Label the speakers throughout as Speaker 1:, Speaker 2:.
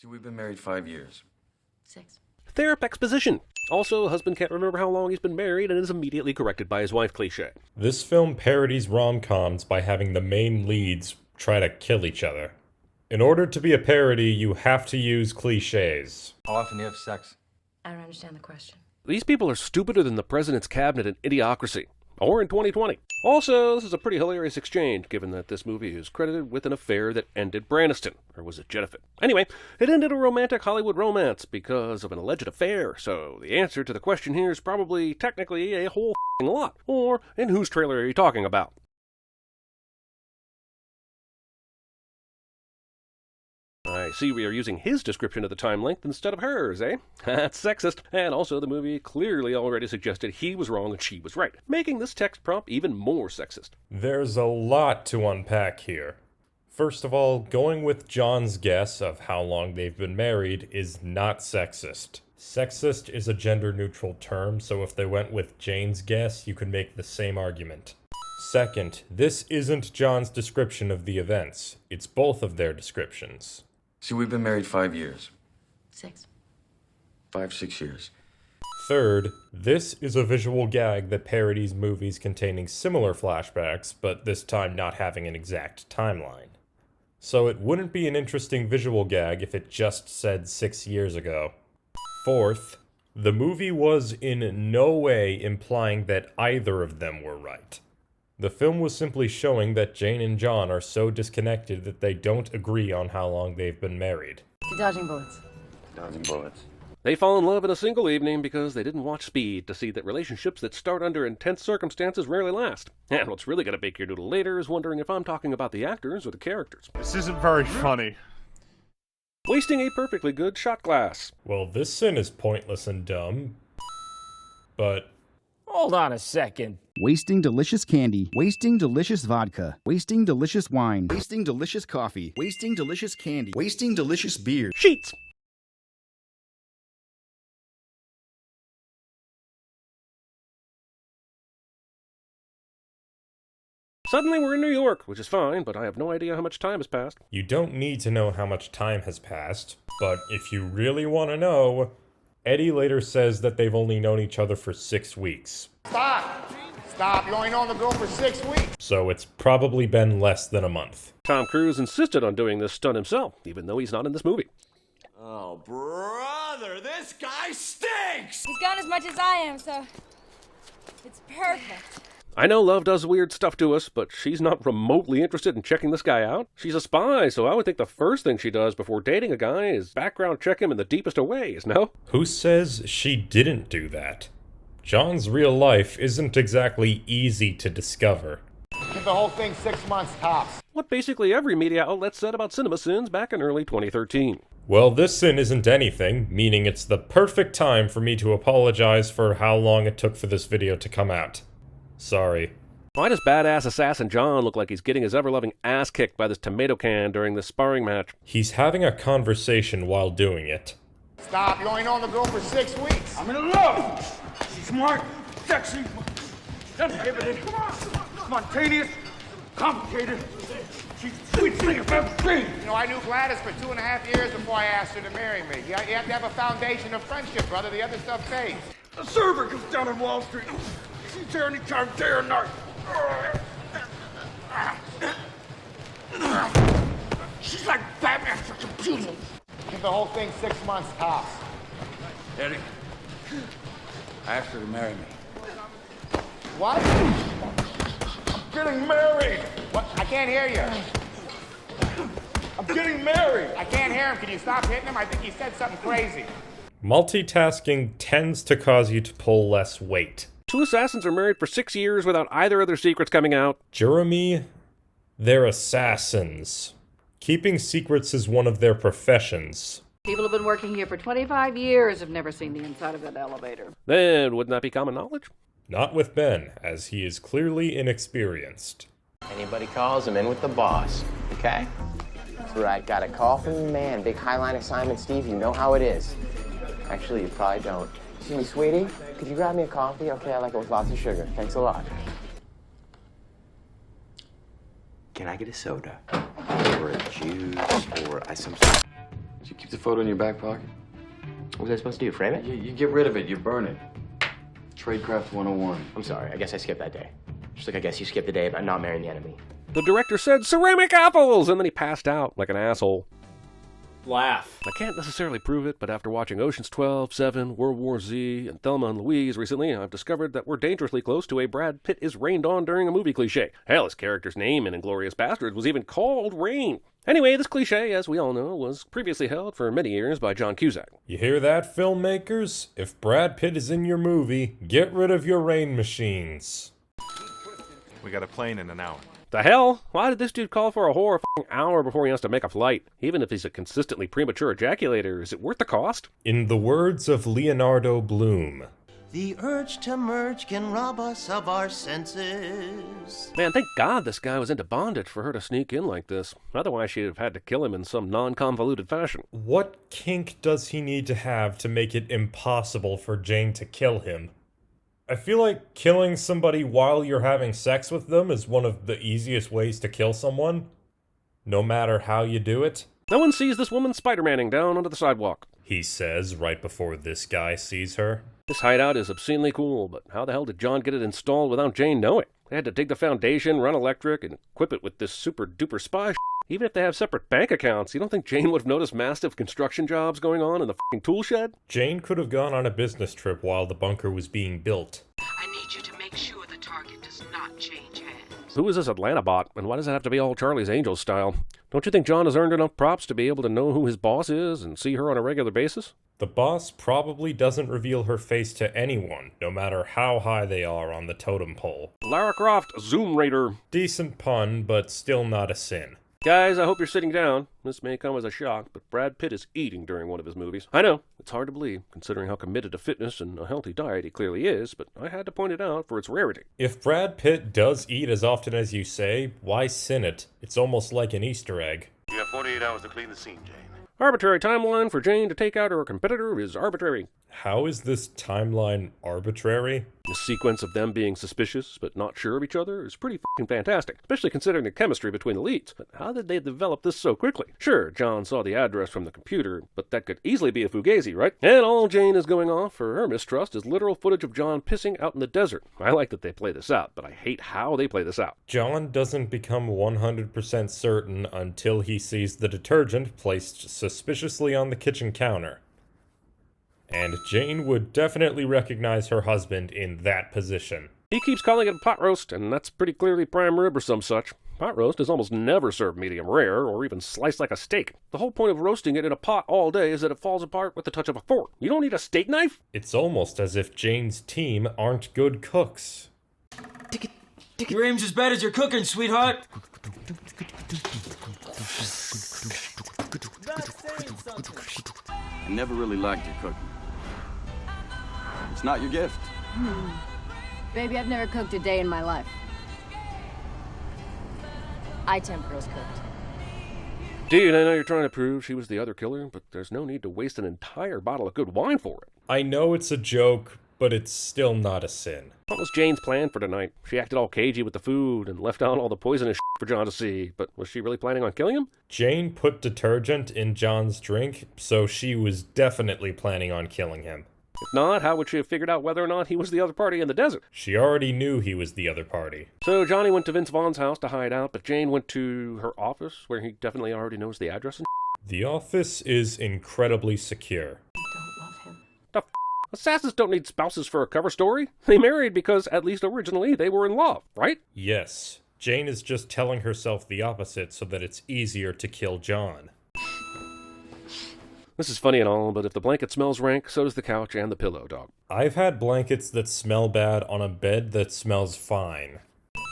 Speaker 1: See, we've been married 5 years.
Speaker 2: 6.
Speaker 3: Therapy exposition. Also, husband can't remember how long he's been married and is immediately corrected by his wife cliché.
Speaker 4: This film parodies rom-coms by having the main leads try to kill each other. In order to be a parody, you have to use cliches.
Speaker 1: How often do you have sex?
Speaker 2: I don't understand the question.
Speaker 3: These people are stupider than the president's cabinet in Idiocracy. Or in 2020. Also, this is a pretty hilarious exchange, given that this movie is credited with an affair that ended Braniston. Or was it Jennifer? Anyway, it ended a romantic Hollywood romance because of an alleged affair, so the answer to the question here is probably, technically, a whole f***ing lot. Or, in whose trailer are you talking about? I see we are using his description of the time length instead of hers, eh? That's sexist. And also the movie clearly already suggested he was wrong and she was right, making this text prompt even more sexist.
Speaker 4: There's a lot to unpack here. First of all, going with John's guess of how long they've been married is not sexist. Sexist is a gender-neutral term, so if they went with Jane's guess, you could make the same argument. Second, this isn't John's description of the events. It's both of their descriptions.
Speaker 1: See, we've been married 5 years.
Speaker 2: 6.
Speaker 1: 5-6 years.
Speaker 4: Third, this is a visual gag that parodies movies containing similar flashbacks, but this time not having an exact timeline. So it wouldn't be an interesting visual gag if it just said 6 years ago. Fourth, the movie was in no way implying that either of them were right. The film was simply showing that Jane and John are so disconnected that they don't agree on how long they've been married.
Speaker 2: To dodging bullets.
Speaker 1: Dodging bullets.
Speaker 3: They fall in love in a single evening because they didn't watch Speed to see that relationships that start under intense circumstances rarely last. And what's really going to bake your noodle later is wondering if I'm talking about the actors or the characters.
Speaker 5: This isn't very funny.
Speaker 3: Wasting a perfectly good shot glass.
Speaker 4: Well, this sin is pointless and dumb, but...
Speaker 6: Hold on a second.
Speaker 7: Wasting delicious candy, wasting delicious vodka, wasting delicious wine, wasting delicious coffee, wasting delicious candy, wasting delicious beer.
Speaker 3: Sheets! Suddenly we're in New York, which is fine, but I have no idea how much time has passed.
Speaker 4: You don't need to know how much time has passed, but if you really want to know, Eddie later says that they've only known each other for 6 weeks.
Speaker 8: Stop! Stop! You only known the girl for 6 weeks.
Speaker 4: So it's probably been less than a month.
Speaker 3: Tom Cruise insisted on doing this stunt himself, even though he's not in this movie.
Speaker 9: Oh, brother, this guy stinks!
Speaker 10: He's gone as much as I am, so it's perfect.
Speaker 3: I know love does weird stuff to us, but she's not remotely interested in checking this guy out. She's a spy, so I would think the first thing she does before dating a guy is background check him in the deepest of ways, no?
Speaker 4: Who says she didn't do that? John's real life isn't exactly easy to discover.
Speaker 8: Give the whole thing 6 months tops.
Speaker 3: What basically every media outlet said about cinema sins back in early 2013.
Speaker 4: Well, this sin isn't anything, meaning it's the perfect time for me to apologize for how long it took for this video to come out. Sorry.
Speaker 3: Why does badass assassin John look like he's getting his ever-loving ass kicked by this tomato can during this sparring match?
Speaker 4: He's having a conversation while doing it.
Speaker 8: Stop! You only known the girl for 6 weeks.
Speaker 9: I'm in love! She's smart, sexy, uninhibited, spontaneous, complicated. She's the sweetest thing I've ever seen!
Speaker 8: You know, I knew Gladys for 2.5 years before I asked her to marry me. You have to have a foundation of friendship, brother. The other stuff fades.
Speaker 9: The server comes down on Wall Street. She's there anytime, day or night. She's like Batman for computers.
Speaker 8: Give the whole thing 6 months tops.
Speaker 1: Eddie, I asked her to marry me.
Speaker 8: What?
Speaker 9: I'm getting married.
Speaker 8: What? I can't hear you.
Speaker 9: I'm getting married.
Speaker 8: I can't hear him. Can you stop hitting him? I think he said something crazy.
Speaker 4: Multitasking tends to cause you to pull less weight.
Speaker 3: Two assassins are married for 6 years without either of their secrets coming out.
Speaker 4: Jeremy, they're assassins. Keeping secrets is one of their professions.
Speaker 2: People have been working here for 25 years, have never seen the inside of that elevator.
Speaker 3: Then, wouldn't that be common knowledge?
Speaker 4: Not with Ben, as he is clearly inexperienced.
Speaker 6: Anybody calls, I'm in with the boss, okay? That's right, got a call from the man, big highline assignment, Steve, you know how it is. Actually, you probably don't. Excuse me, sweetie, could you grab me a coffee? Okay, I like it with lots of sugar. Thanks a lot. Can I get a soda? Or a juice, or some...
Speaker 5: You keep the photo in your back pocket.
Speaker 6: What was I supposed to do, frame it?
Speaker 5: You get rid of it, you burn it. Tradecraft 101.
Speaker 6: I'm sorry, I guess I skipped that day. Just like I guess you skipped the day about not marrying the enemy.
Speaker 3: The director said ceramic apples, and then he passed out like an asshole.
Speaker 1: Laugh.
Speaker 3: I can't necessarily prove it, but after watching Ocean's 12, 7, World War Z, and Thelma and Louise recently, I've discovered that we're dangerously close to a Brad Pitt is rained on during a movie cliche. Hell, his character's name in Inglourious Basterds was even called Rain. Anyway, this cliche, as we all know, was previously held for many years by John Cusack.
Speaker 4: You hear that, filmmakers? If Brad Pitt is in your movie, get rid of your rain machines.
Speaker 11: We got a plane in an hour.
Speaker 3: The hell? Why did this dude call for a whole hour before he has to make a flight? Even if he's a consistently premature ejaculator, is it worth the cost?
Speaker 4: In the words of Leonardo Bloom,
Speaker 12: the urge to merge can rob us of our senses.
Speaker 3: Man, thank God this guy was into bondage for her to sneak in like this. Otherwise, she'd have had to kill him in some non-convoluted fashion.
Speaker 4: What kink does he need to have to make it impossible for Jane to kill him? I feel like killing somebody while you're having sex with them is one of the easiest ways to kill someone, no matter how you do it.
Speaker 3: No one sees this woman Spider-Manning down onto the sidewalk,
Speaker 4: he says right before this guy sees her.
Speaker 3: This hideout is obscenely cool, but how the hell did John get it installed without Jane knowing? They had to dig the foundation, run electric, and equip it with this super-duper spy shit. Even if they have separate bank accounts, you don't think Jane would have noticed massive construction jobs going on in the f***ing tool shed?
Speaker 4: Jane could have gone on a business trip while the bunker was being built.
Speaker 13: I need you to make sure the target does not change hands.
Speaker 3: Who is this Atlanta bot, and why does it have to be all Charlie's Angels style? Don't you think John has earned enough props to be able to know who his boss is and see her on a regular basis?
Speaker 4: The boss probably doesn't reveal her face to anyone, no matter how high they are on the totem pole.
Speaker 3: Lara Croft, Zoom Raider.
Speaker 4: Decent pun, but still not a sin.
Speaker 3: Guys, I hope you're sitting down. This may come as a shock, but Brad Pitt is eating during one of his movies. I know, it's hard to believe, considering how committed to fitness and a healthy diet he clearly is, but I had to point it out for its rarity.
Speaker 4: If Brad Pitt does eat as often as you say, why sin it? It's almost like an Easter egg.
Speaker 11: You have 48 hours to clean the scene, Jane.
Speaker 3: Arbitrary timeline for Jane to take out her competitor is arbitrary.
Speaker 4: How is this timeline arbitrary?
Speaker 3: The sequence of them being suspicious but not sure of each other is pretty f***ing fantastic, especially considering the chemistry between the leads. But how did they develop this so quickly? Sure, John saw the address from the computer, but that could easily be a fugazi, right? And all Jane is going off for her mistrust is literal footage of John pissing out in the desert. I like that they play this out, but I hate how they play this out.
Speaker 4: John doesn't become 100% certain until he sees the detergent placed suspiciously on the kitchen counter. And Jane would definitely recognize her husband in that position.
Speaker 3: He keeps calling it a pot roast, and that's pretty clearly prime rib or some such. Pot roast is almost never served medium rare, or even sliced like a steak. The whole point of roasting it in a pot all day is that it falls apart with the touch of a fork. You don't need a steak knife?
Speaker 4: It's almost as if Jane's team aren't good cooks.
Speaker 14: Your aim's as bad as your cooking, sweetheart.
Speaker 5: I never really liked your cooking. It's not your gift.
Speaker 2: Baby, I've never cooked a day in my life. I tempt girls cooked.
Speaker 3: Dude, I know you're trying to prove she was the other killer, but there's no need to waste an entire bottle of good wine for it.
Speaker 4: I know it's a joke, but it's still not a sin.
Speaker 3: What was Jane's plan for tonight? She acted all cagey with the food and left out all the poisonous shit for John to see, but was she really planning on killing him?
Speaker 4: Jane put detergent in John's drink, so she was definitely planning on killing him.
Speaker 3: If not, how would she have figured out whether or not he was the other party in the desert?
Speaker 4: She already knew he was the other party.
Speaker 3: So Johnny went to Vince Vaughn's house to hide out, but Jane went to her office, where he definitely already knows the address and
Speaker 4: The office is incredibly secure.
Speaker 2: You don't love him.
Speaker 3: The assassins don't need spouses for a cover story. They married because, at least originally, they were in love, right?
Speaker 4: Yes. Jane is just telling herself the opposite so that it's easier to kill John.
Speaker 3: This is funny and all, but if the blanket smells rank, so does the couch and the pillow, dog.
Speaker 4: I've had blankets that smell bad on a bed that smells fine.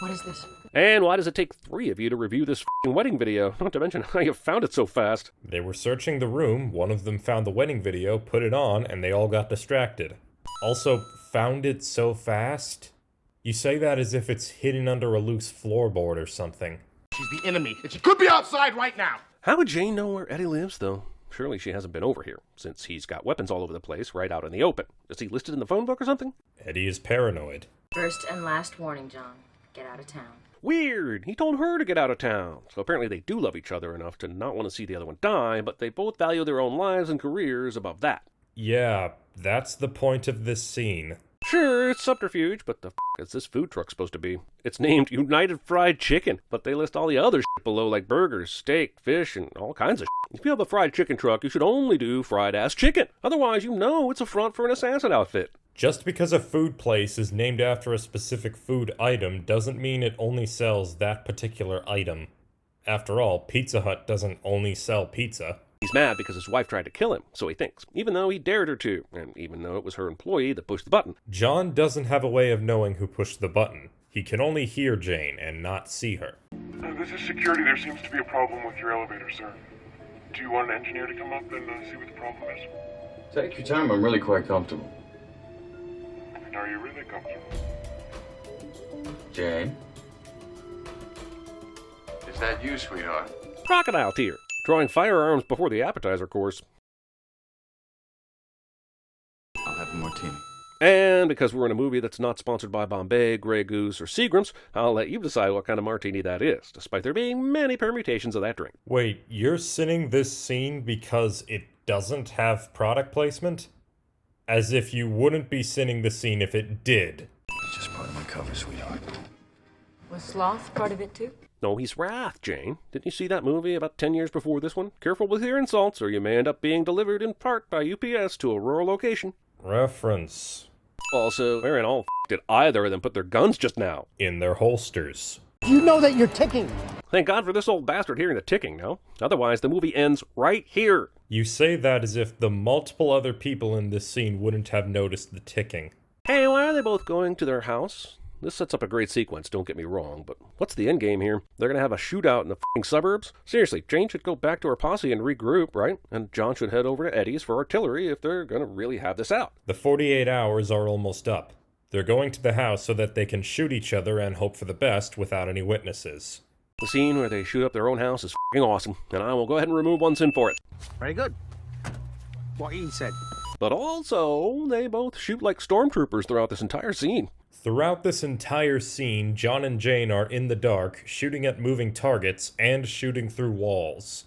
Speaker 2: What is this?
Speaker 3: And why does it take 3 of you to review this f***ing wedding video? Not to mention how you found it so fast.
Speaker 4: They were searching the room, one of them found the wedding video, put it on, and they all got distracted. Also, found it so fast? You say that as if it's hidden under a loose floorboard or something.
Speaker 8: She's the enemy, and she could be outside right now.
Speaker 3: How would Jane know where Eddie lives, though? Surely she hasn't been over here, since he's got weapons all over the place, right out in the open. Is he listed in the phone book or something?
Speaker 4: Eddie is paranoid.
Speaker 15: First and last warning, John. Get out of town.
Speaker 3: Weird! He told her to get out of town. So apparently they do love each other enough to not want to see the other one die, but they both value their own lives and careers above that.
Speaker 4: Yeah, that's the point of this scene.
Speaker 3: Sure, it's subterfuge, but the f*** is this food truck supposed to be? It's named United Fried Chicken, but they list all the other shit below like burgers, steak, fish, and all kinds of shit. If you have a fried chicken truck, you should only do fried-ass chicken. Otherwise, you know it's a front for an assassin outfit.
Speaker 4: Just because a food place is named after a specific food item doesn't mean it only sells that particular item. After all, Pizza Hut doesn't only sell pizza.
Speaker 3: He's mad because his wife tried to kill him, so he thinks, even though he dared her to, and even though it was her employee that pushed the button.
Speaker 4: John doesn't have a way of knowing who pushed the button. He can only hear Jane and not see her.
Speaker 15: This is security. There seems to be a problem with your elevator, sir. Do you want an engineer to come up and see what the problem is?
Speaker 5: Take your time. I'm really quite comfortable.
Speaker 15: Are you really comfortable?
Speaker 5: Jane? Is that you, sweetheart?
Speaker 3: Crocodile tear. Drawing firearms before the appetizer course.
Speaker 5: I'll have a martini.
Speaker 3: And because we're in a movie that's not sponsored by Bombay, Grey Goose, or Seagram's, I'll let you decide what kind of martini that is, despite there being many permutations of that drink.
Speaker 4: Wait, you're sinning this scene because it doesn't have product placement? As if you wouldn't be sinning the scene if it did.
Speaker 5: It's just part of my cover, sweetheart.
Speaker 10: Was sloth part of it too?
Speaker 3: No, he's Wrath, Jane. Didn't you see that movie about 10 years before this one? Careful with your insults, or you may end up being delivered in part by UPS to a rural location.
Speaker 4: Reference.
Speaker 3: Also, where in all did either of them put their guns just now?
Speaker 4: In their holsters.
Speaker 16: You know that you're ticking.
Speaker 3: Thank God for this old bastard hearing the ticking, no? Otherwise, the movie ends right here.
Speaker 4: You say that as if the multiple other people in this scene wouldn't have noticed the ticking.
Speaker 3: Hey, why are they both going to their house? This sets up a great sequence, don't get me wrong, but what's the end game here? They're gonna have a shootout in the f***ing suburbs? Seriously, Jane should go back to her posse and regroup, right? And John should head over to Eddie's for artillery if they're gonna really have this out.
Speaker 4: The 48 hours are almost up. They're going to the house so that they can shoot each other and hope for the best without any witnesses.
Speaker 3: The scene where they shoot up their own house is f***ing awesome, and I will go ahead and remove one sin for it.
Speaker 16: Very good. What he said.
Speaker 3: But also, they both shoot like stormtroopers throughout this entire scene.
Speaker 4: Throughout this entire scene, John and Jane are in the dark, shooting at moving targets and shooting through walls.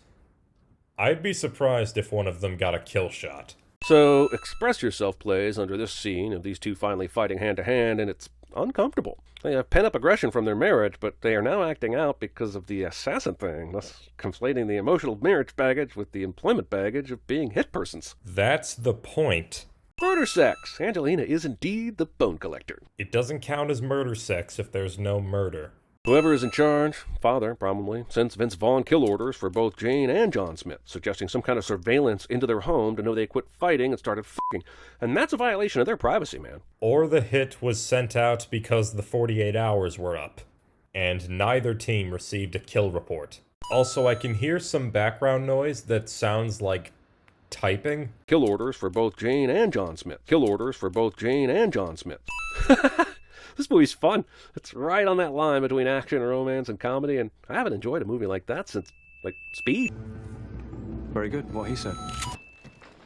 Speaker 4: I'd be surprised if one of them got a kill shot.
Speaker 3: So, Express Yourself plays under this scene of these two finally fighting hand-to-hand, and it's uncomfortable. They have pent-up aggression from their marriage, but they are now acting out because of the assassin thing, thus conflating the emotional marriage baggage with the employment baggage of being hit persons.
Speaker 4: That's the point.
Speaker 3: Murder sex! Angelina is indeed the bone collector.
Speaker 4: It doesn't count as murder sex if there's no murder.
Speaker 3: Whoever is in charge, father probably, sends Vince Vaughn kill orders for both Jane and John Smith, suggesting some kind of surveillance into their home to know they quit fighting and started f***ing. And that's a violation of their privacy, man.
Speaker 4: Or the hit was sent out because the 48 hours were up, and neither team received a kill report. Also, I can hear some background noise that sounds like typing.
Speaker 3: Kill orders for both Jane and John Smith. Kill orders for both Jane and John Smith. This movie's fun. It's right on that line between action, romance, and comedy, and I haven't enjoyed a movie like that since, Speed.
Speaker 5: Very good. What he said.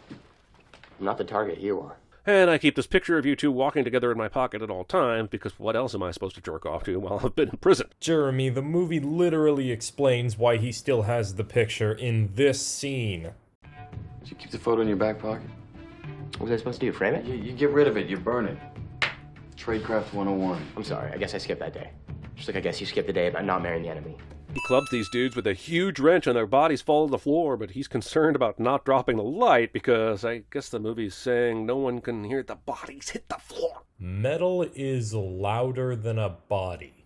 Speaker 6: I'm not the target, you are.
Speaker 3: And I keep this picture of you two walking together in my pocket at all times, because what else am I supposed to jerk off to while I've been in prison?
Speaker 4: Jeremy, the movie literally explains why he still has the picture in this scene.
Speaker 5: Did you keep the photo in your back pocket?
Speaker 6: What was I supposed to do, frame it?
Speaker 5: You get rid of it, you burn it. Tradecraft 101.
Speaker 6: I'm sorry, I guess I skipped that day. Just like I guess you skipped the day about not marrying the enemy.
Speaker 3: He clubs these dudes with a huge wrench and their bodies fall to the floor, but he's concerned about not dropping the light because I guess the movie's saying no one can hear the bodies hit the floor.
Speaker 4: Metal is louder than a body.